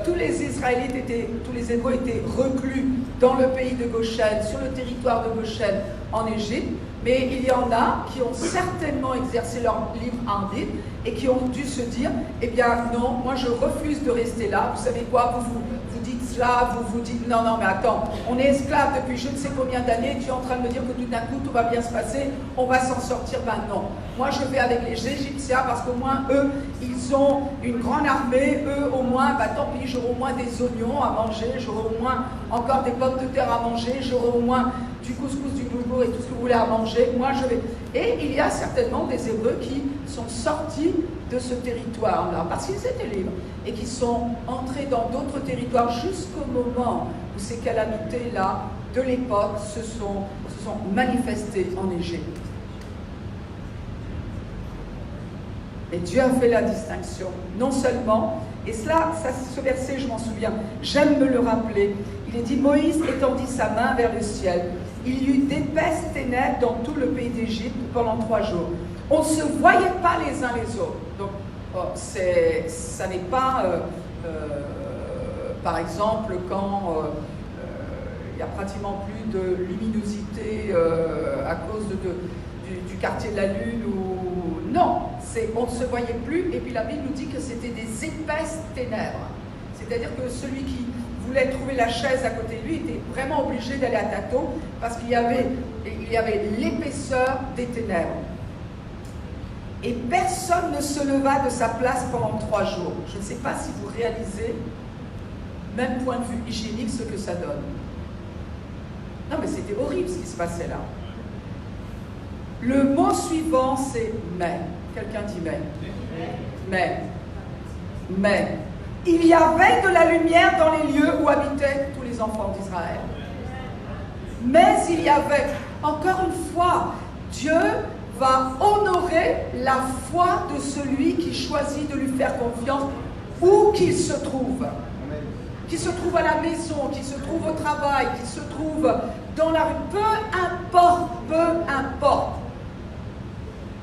S1: tous les Israélites tous les Hébreux étaient reclus dans le pays de Goshen, sur le territoire de Goshen en Égypte, mais il y en a qui ont certainement exercé leur libre arbitre et qui ont dû se dire, eh bien non, moi je refuse de rester là. Vous savez quoi, vous dites cela, vous dites non, mais attends, on est esclave depuis je ne sais combien d'années, tu es en train de me dire que tout d'un coup tout va bien se passer, on va s'en sortir. Ben non, moi je vais avec les Égyptiens parce qu'au moins eux, ils ont une grande armée, eux au moins, tant pis, j'aurai au moins des oignons à manger, j'aurai au moins encore des pommes de terre à manger, j'aurai au moins du couscous, du boulgour et tout ce que vous voulez à manger, moi je vais. Et il y a certainement des Hébreux qui sont sortis de ce territoire-là, parce qu'ils étaient libres, et qui sont entrés dans d'autres territoires jusqu'au moment où ces calamités-là de l'époque se sont manifestées en Égypte. Et Dieu a fait la distinction, non seulement, et cela, ce verset, je m'en souviens, j'aime me le rappeler, il est dit, Moïse étendit sa main vers le ciel, il y eut d'épaisses ténèbres dans tout le pays d'Égypte pendant 3 jours. On ne se voyait pas les uns les autres. Donc, ça n'est pas, par exemple, quand il n'y a pratiquement plus de luminosité à cause du quartier de la Lune ou... Non, on ne se voyait plus, et puis la Bible nous dit que c'était des épaisses ténèbres. C'est-à-dire que celui qui voulait trouver la chaise à côté de lui était vraiment obligé d'aller à tâtons, parce qu'il y avait l'épaisseur des ténèbres. Et personne ne se leva de sa place pendant 3 jours. Je ne sais pas si vous réalisez, même point de vue hygiénique, ce que ça donne. Non, mais c'était horrible ce qui se passait là. Le mot suivant, c'est « mais ». Quelqu'un dit « mais ». Mais. Mais. Il y avait de la lumière dans les lieux où habitaient tous les enfants d'Israël. Mais il y avait, encore une fois, Dieu va honorer la foi de celui qui choisit de lui faire confiance où qu'il se trouve. Qu'il se trouve à la maison, qu'il se trouve au travail, qu'il se trouve dans la rue, peu importe, peu importe.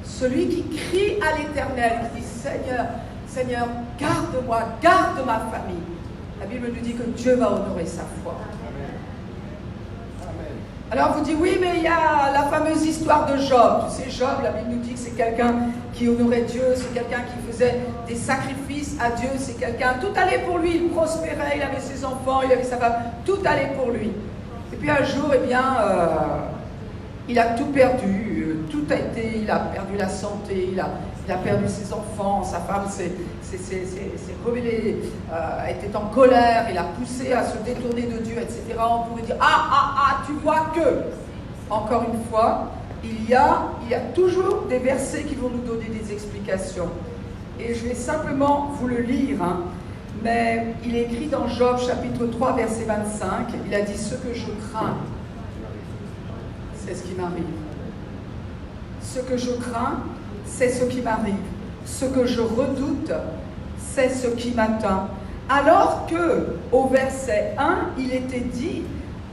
S1: Celui qui crie à l'Éternel, qui dit Seigneur, Seigneur, garde-moi, garde ma famille. La Bible nous dit que Dieu va honorer sa foi. Alors vous dites, oui, mais il y a la fameuse histoire de Job. Tu sais, Job, la Bible nous dit que c'est quelqu'un qui honorait Dieu, c'est quelqu'un qui faisait des sacrifices à Dieu, c'est quelqu'un, tout allait pour lui, il prospérait, il avait ses enfants, il avait sa femme, tout allait pour lui. Et puis un jour, eh bien, il a tout perdu, tout a été, il a perdu la santé, il a perdu ses enfants, sa femme s'est rebellée, était en colère, il a poussé à se détourner de Dieu, etc. On pourrait dire, tu vois que, encore une fois, il y a toujours des versets qui vont nous donner des explications. Et je vais simplement vous le lire, mais il est écrit dans Job chapitre 3, verset 25, il a dit, ce que je crains, c'est ce qui m'arrive. Ce que je crains, c'est ce qui m'arrive. Ce que je redoute, c'est ce qui m'atteint. Alors que, au verset 1, il était dit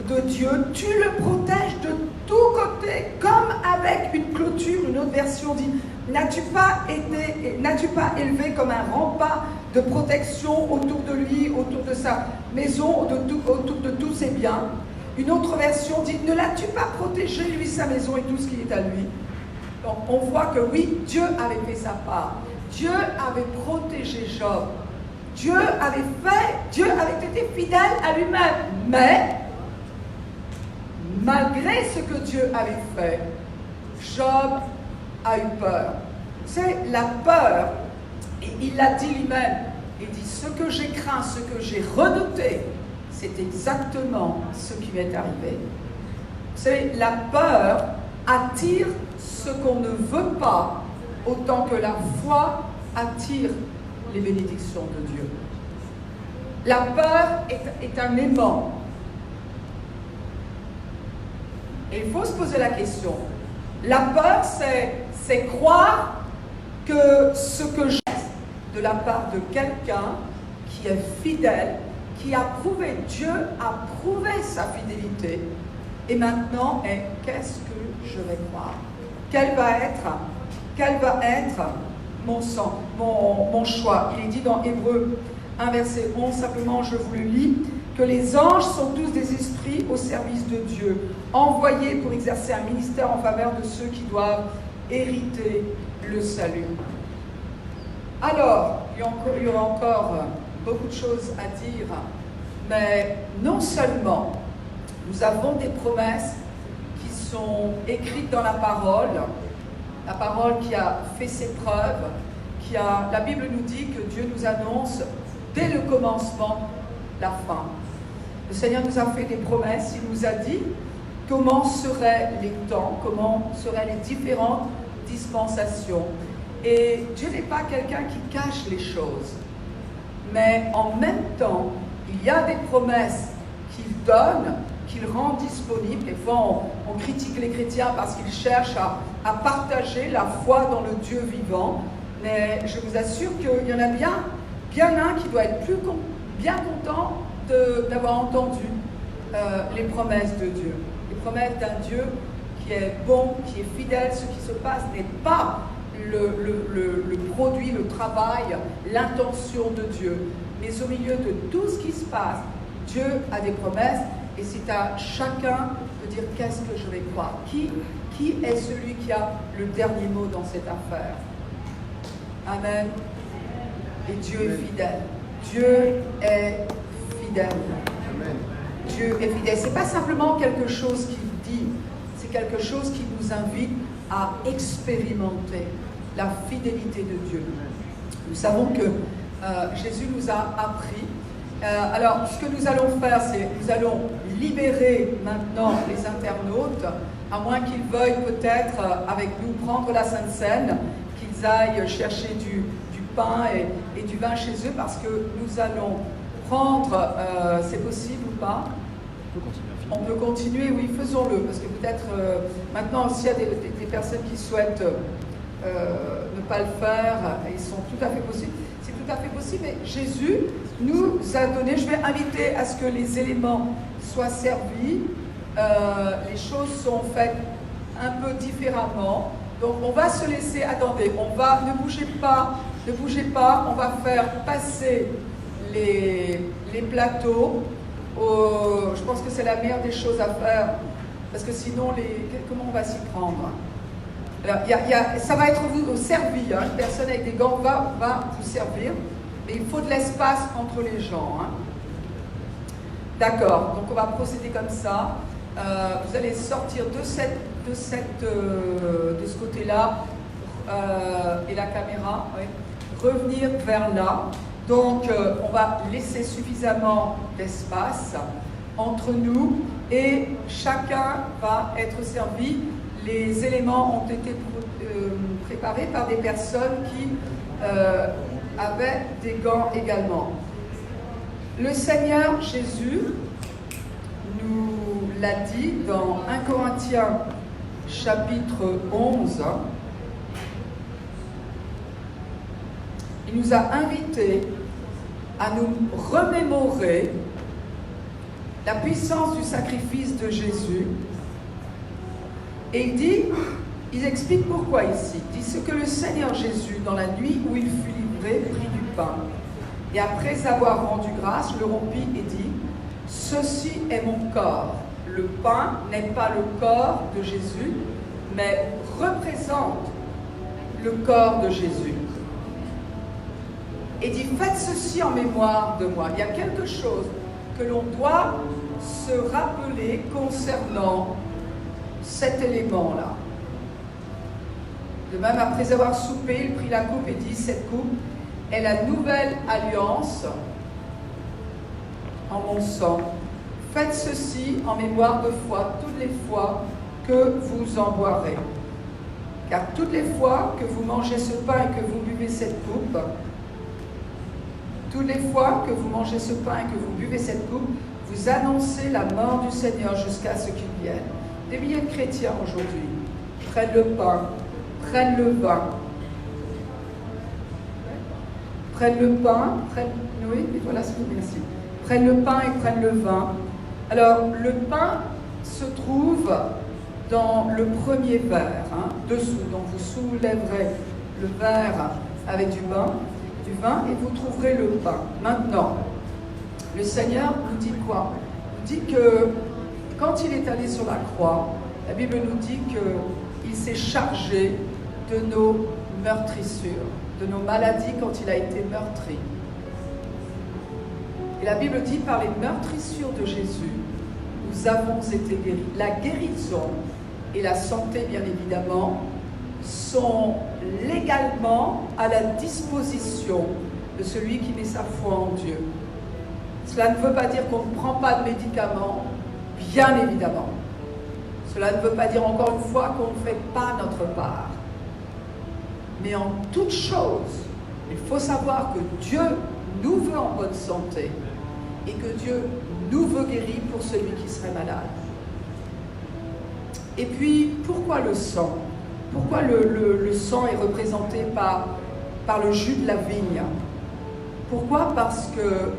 S1: de Dieu, tu le protèges de tous côtés, comme avec une clôture. Une autre version dit, n'as-tu pas élevé comme un rempart de protection autour de lui, autour de sa maison, autour de tous ses biens? Une autre version dit, ne l'as-tu pas protégé, lui, sa maison et tout ce qui est à lui? Donc on voit que oui, Dieu avait fait sa part. Dieu avait protégé Job. Dieu avait été fidèle à lui-même. Mais, malgré ce que Dieu avait fait, Job a eu peur. C'est la peur. Et il l'a dit lui-même. Il dit, ce que j'ai craint, ce que j'ai redouté, c'est exactement ce qui m'est arrivé. Vous savez, la peur attire ce qu'on ne veut pas, autant que la foi attire les bénédictions de Dieu. La peur est un aimant. Et il faut se poser la question. La peur, c'est croire que ce que j'ai de la part de quelqu'un qui est fidèle, qui a prouvé, Dieu a prouvé sa fidélité. Et maintenant, qu'est-ce que je vais croire? Quel va être mon choix? Il est dit dans Hébreux 1, verset 11, simplement, je vous le lis, que les anges sont tous des esprits au service de Dieu, envoyés pour exercer un ministère en faveur de ceux qui doivent hériter le salut. Alors, il y aura encore beaucoup de choses à dire, mais non seulement nous avons des promesses qui sont écrites dans la parole qui a fait ses preuves, la Bible nous dit que Dieu nous annonce dès le commencement la fin. Le Seigneur nous a fait des promesses, il nous a dit comment seraient les temps, comment seraient les différentes dispensations. Et Dieu n'est pas quelqu'un qui cache les choses, mais en même temps, il y a des promesses qu'il donne, qu'il rend disponibles. Des fois, on critique les chrétiens parce qu'ils cherchent à partager la foi dans le Dieu vivant, mais je vous assure qu'il y en a bien un qui doit être bien content d'avoir entendu les promesses de Dieu. Les promesses d'un Dieu qui est bon, qui est fidèle. Ce qui se passe n'est pas le produit, le travail, l'intention de Dieu. Mais au milieu de tout ce qui se passe, Dieu a des promesses et c'est à chacun de dire qu'est-ce que je vais croire. Qui est celui qui a le dernier mot dans cette affaire? Amen. Et Dieu est fidèle. Dieu est fidèle. Amen. Dieu est fidèle. Ce n'est pas simplement quelque chose qu'il dit, c'est quelque chose qui nous invite à expérimenter la fidélité de Dieu. Nous savons que Jésus nous a appris. Alors, ce que nous allons faire, c'est nous allons libérer maintenant les internautes, à moins qu'ils veuillent peut-être avec nous prendre la Sainte Seine, qu'ils aillent chercher du pain et du vin chez eux, parce que nous allons prendre, c'est possible ou pas? On peut continuer, oui, faisons-le, parce que peut-être maintenant, s'il y a des personnes qui souhaitent ne pas le faire, ils sont tout à fait possibles. C'est tout à fait possible, mais Jésus nous a donné, je vais inviter à ce que les éléments soient servis, les choses sont faites un peu différemment, donc on va se laisser, attendez, ne bougez pas, on va faire passer les plateaux. Je pense que c'est la meilleure des choses à faire, parce que sinon, comment on va s'y prendre? Alors, ça va être vous servi, hein, une personne avec des gants va vous servir, mais il faut de l'espace entre les gens. Hein. D'accord, donc on va procéder comme ça. Vous allez sortir de ce côté-là, et la caméra, oui, revenir vers là. Donc, on va laisser suffisamment d'espace entre nous et chacun va être servi. Les éléments ont été préparés par des personnes qui avaient des gants également. Le Seigneur Jésus nous l'a dit dans 1 Corinthiens chapitre 11. Il nous a invités à nous remémorer la puissance du sacrifice de Jésus. Et il explique pourquoi ici. Il dit ce que le Seigneur Jésus, dans la nuit où il fut livré, prit du pain. Et après avoir rendu grâce, le rompit et dit, ceci est mon corps. Le pain n'est pas le corps de Jésus, mais représente le corps de Jésus. Et dit, faites ceci en mémoire de moi. Il y a quelque chose que l'on doit se rappeler concernant cet élément-là. De même, après avoir soupé, il prit la coupe et dit, cette coupe est la nouvelle alliance en mon sang. Faites ceci en mémoire de foi, toutes les fois que vous en boirez. Car toutes les fois que vous mangez ce pain et que vous buvez cette coupe, toutes les fois que vous mangez ce pain et que vous buvez cette coupe, vous annoncez la mort du Seigneur jusqu'à ce qu'il vienne. Des milliers de chrétiens aujourd'hui prennent le pain, prennent le vin, prennent le pain, oui, et voilà ce que merci. Prennent le pain et prennent le vin. Alors, le pain se trouve dans le premier verre, hein, dessous. Donc, vous soulèverez le verre avec du vin et vous trouverez le pain. Maintenant, le Seigneur nous dit quoi? Il nous dit que quand il est allé sur la croix, la Bible nous dit qu'il s'est chargé de nos meurtrissures, de nos maladies quand il a été meurtri. Et la Bible dit, par les meurtrissures de Jésus, nous avons été guéris. La guérison et la santé, bien évidemment, sont légalement à la disposition de celui qui met sa foi en Dieu. Cela ne veut pas dire qu'on ne prend pas de médicaments, bien évidemment. Cela ne veut pas dire encore une fois qu'on ne fait pas notre part. Mais en toute chose, il faut savoir que Dieu nous veut en bonne santé et que Dieu nous veut guéris pour celui qui serait malade. Et puis, pourquoi le sang? Pourquoi le sang est représenté par le jus de la vigne? Pourquoi? Parce que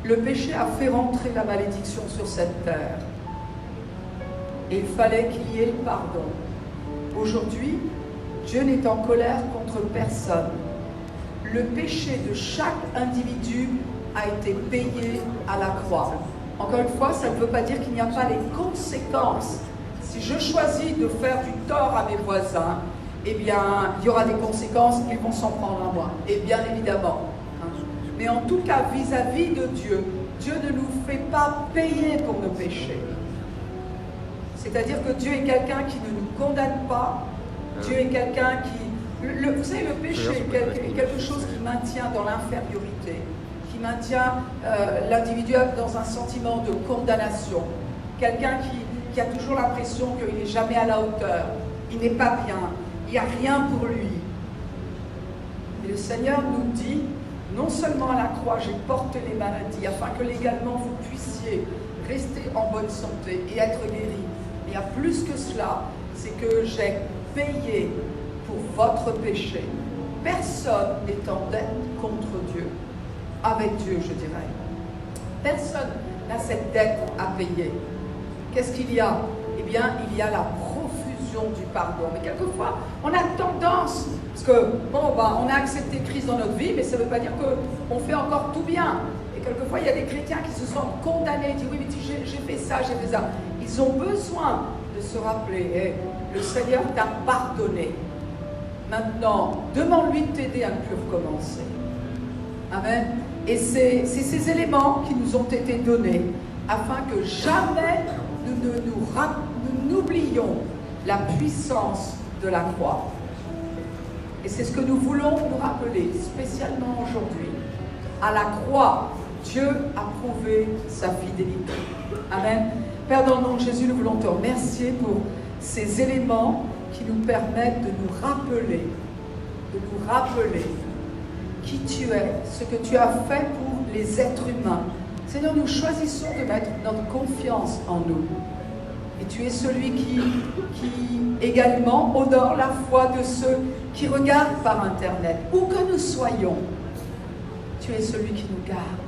S1: le péché a fait rentrer la malédiction sur cette terre. Et il fallait qu'il y ait le pardon. Aujourd'hui, Dieu n'est en colère contre personne. Le péché de chaque individu a été payé à la croix. Encore une fois, ça ne veut pas dire qu'il n'y a pas les conséquences. Si je choisis de faire du tort à mes voisins, eh bien, il y aura des conséquences, ils vont s'en prendre à moi. Et bien évidemment. Mais en tout cas, vis-à-vis de Dieu, Dieu ne nous fait pas payer pour nos péchés. C'est-à-dire que Dieu est quelqu'un qui ne nous condamne pas. Dieu est quelqu'un qui... vous savez, le péché est quelque chose qui maintient dans l'infériorité, qui maintient l'individu dans un sentiment de condamnation. Quelqu'un qui a toujours l'impression qu'il n'est jamais à la hauteur, il n'est pas bien, il n'y a rien pour lui. Et le Seigneur nous dit, non seulement à la croix, j'ai porté les maladies, afin que légalement vous puissiez rester en bonne santé et être guéri. Il y a plus que cela, c'est que j'ai payé pour votre péché. Personne n'est en dette contre Dieu, avec Dieu je dirais. Personne n'a cette dette à payer. Qu'est-ce qu'il y a? Eh bien, il y a la profusion du pardon. Mais quelquefois, on a tendance, parce que, on a accepté Christ dans notre vie, mais ça ne veut pas dire qu'on fait encore tout bien. Et quelquefois, il y a des chrétiens qui se sentent condamnés, disent, oui, mais j'ai fait ça, j'ai fait ça. Ils ont besoin de se rappeler, le Seigneur t'a pardonné. Maintenant, demande-lui de t'aider à ne plus recommencer. Amen. Et c'est ces éléments qui nous ont été donnés afin que jamais nous n'oublions la puissance de la croix. Et c'est ce que nous voulons nous rappeler, spécialement aujourd'hui. À la croix, Dieu a prouvé sa fidélité. Amen. Père, dans le nom de Jésus, nous voulons te remercier pour ces éléments qui nous permettent de nous rappeler qui tu es, ce que tu as fait pour les êtres humains. Seigneur, nous choisissons de mettre notre confiance en nous. Et tu es celui qui également honore la foi de ceux qui regardent par Internet. Où que nous soyons, tu es celui qui nous garde.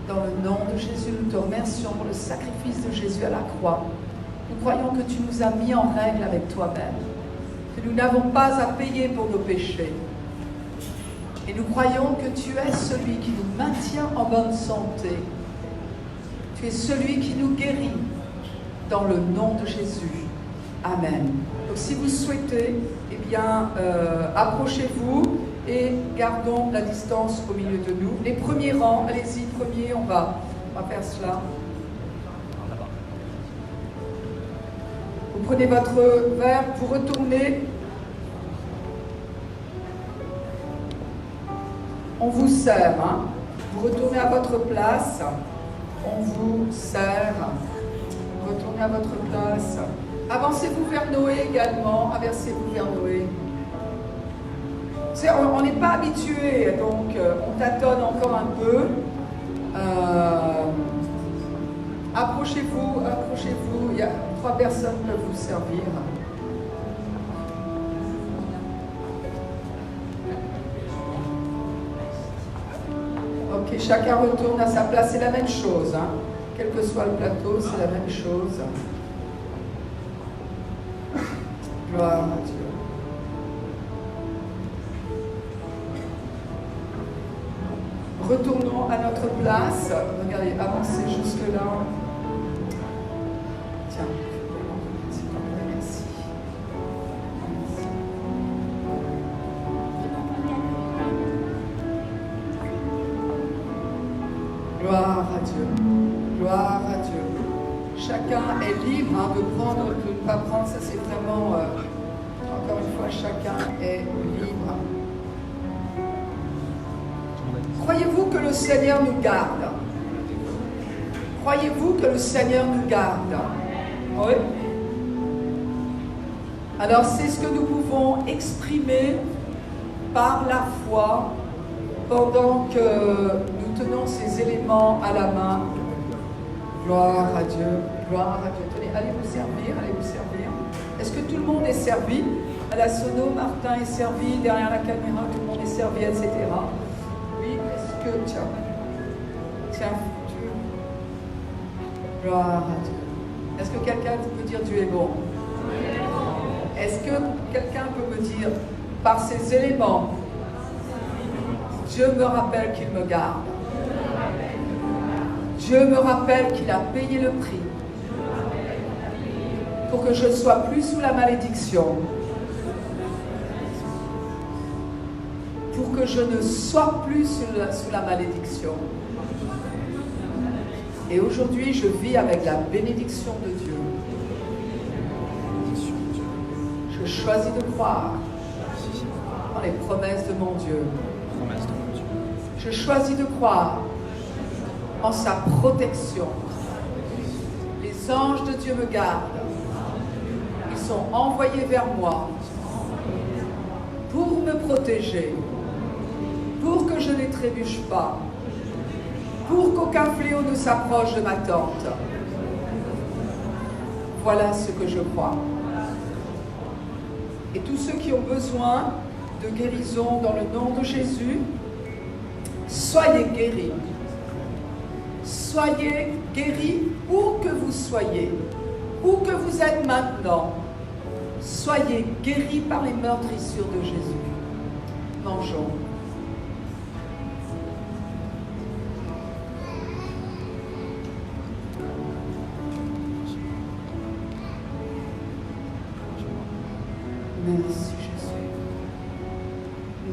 S1: Dans le nom de Jésus, nous te remercions pour le sacrifice de Jésus à la croix. Nous croyons que tu nous as mis en règle avec toi-même, que nous n'avons pas à payer pour nos péchés. Et nous croyons que tu es celui qui nous maintient en bonne santé. Tu es celui qui nous guérit dans le nom de Jésus. Amen. Donc si vous souhaitez, eh bien, approchez-vous et gardons la distance au milieu de nous. Les premiers rangs, allez-y, premiers, on va faire cela. Vous prenez votre verre, vous retournez. On vous sert, hein. Vous retournez à votre place. On vous sert. Retournez à votre place. Avancez-vous vers Noé également. Avancez-vous vers Noé. On n'est pas habitué, donc on tâtonne encore un peu. Approchez-vous, approchez-vous. Il y a 3 personnes qui peuvent vous servir. Ok, chacun retourne à sa place. C'est la même chose, hein. Quel que soit le plateau, c'est la même chose. Gloire à Dieu. Retournons à notre place. Regardez, avancez jusque là. Tiens, merci. Gloire à Dieu. Gloire à Dieu. Chacun est libre, hein, de prendre, de ne pas prendre. Ça, c'est vraiment, encore une fois, chacun est libre. Croyez-vous que le Seigneur nous garde? Croyez-vous que le Seigneur nous garde? Oui. Alors c'est ce que nous pouvons exprimer par la foi pendant que nous tenons ces éléments à la main. Gloire à Dieu, gloire à Dieu. Tenez, allez vous servir, allez vous servir. Est-ce que tout le monde est servi? À la sono, Martin est servi, derrière la caméra, tout le monde est servi, etc. Tiens, gloire à Dieu. Est-ce que quelqu'un peut dire Dieu est bon? Est-ce que quelqu'un peut me dire, par ces éléments, Dieu me rappelle qu'il me garde. Dieu me rappelle qu'il a payé le prix pour que je ne sois plus sous la malédiction. Pour que je ne sois plus sous la malédiction. Et aujourd'hui, je vis avec la bénédiction de Dieu. Je choisis de croire en les promesses de mon Dieu. Je choisis de croire en sa protection. Les anges de Dieu me gardent. Ils sont envoyés vers moi pour me protéger, pour que je ne trébuche pas, pour qu'aucun fléau ne s'approche de ma tente. Voilà ce que je crois. Et tous ceux qui ont besoin de guérison dans le nom de Jésus, soyez guéris. Soyez guéris où que vous soyez, où que vous êtes maintenant. Soyez guéris par les meurtrissures de Jésus. Mangeons. Merci Jésus.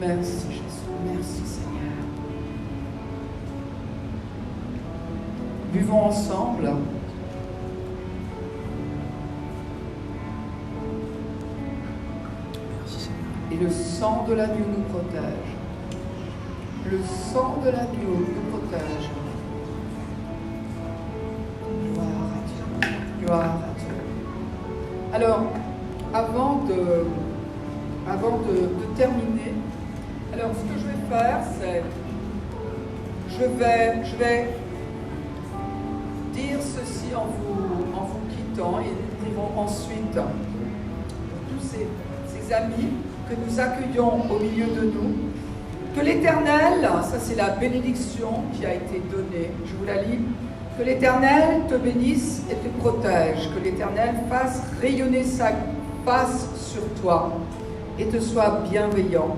S1: Merci Jésus. Merci Seigneur. Buvons ensemble. Et le sang de l'agneau nous protège. Le sang de l'agneau nous protège. Gloire à Dieu. Gloire à Dieu. Alors, avant de terminer, alors ce que je vais faire, c'est je vais dire ceci en vous quittant, et nous dirons ensuite pour tous ces amis que nous accueillons au milieu de nous, que l'Éternel, ça c'est la bénédiction qui a été donnée, je vous la lis, que l'Éternel te bénisse et te protège, que l'Éternel fasse rayonner sa face sur toi et te soit bienveillant,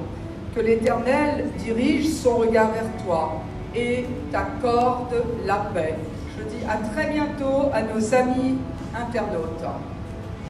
S1: que l'Éternel dirige son regard vers toi et t'accorde la paix. Je dis à très bientôt à nos amis internautes.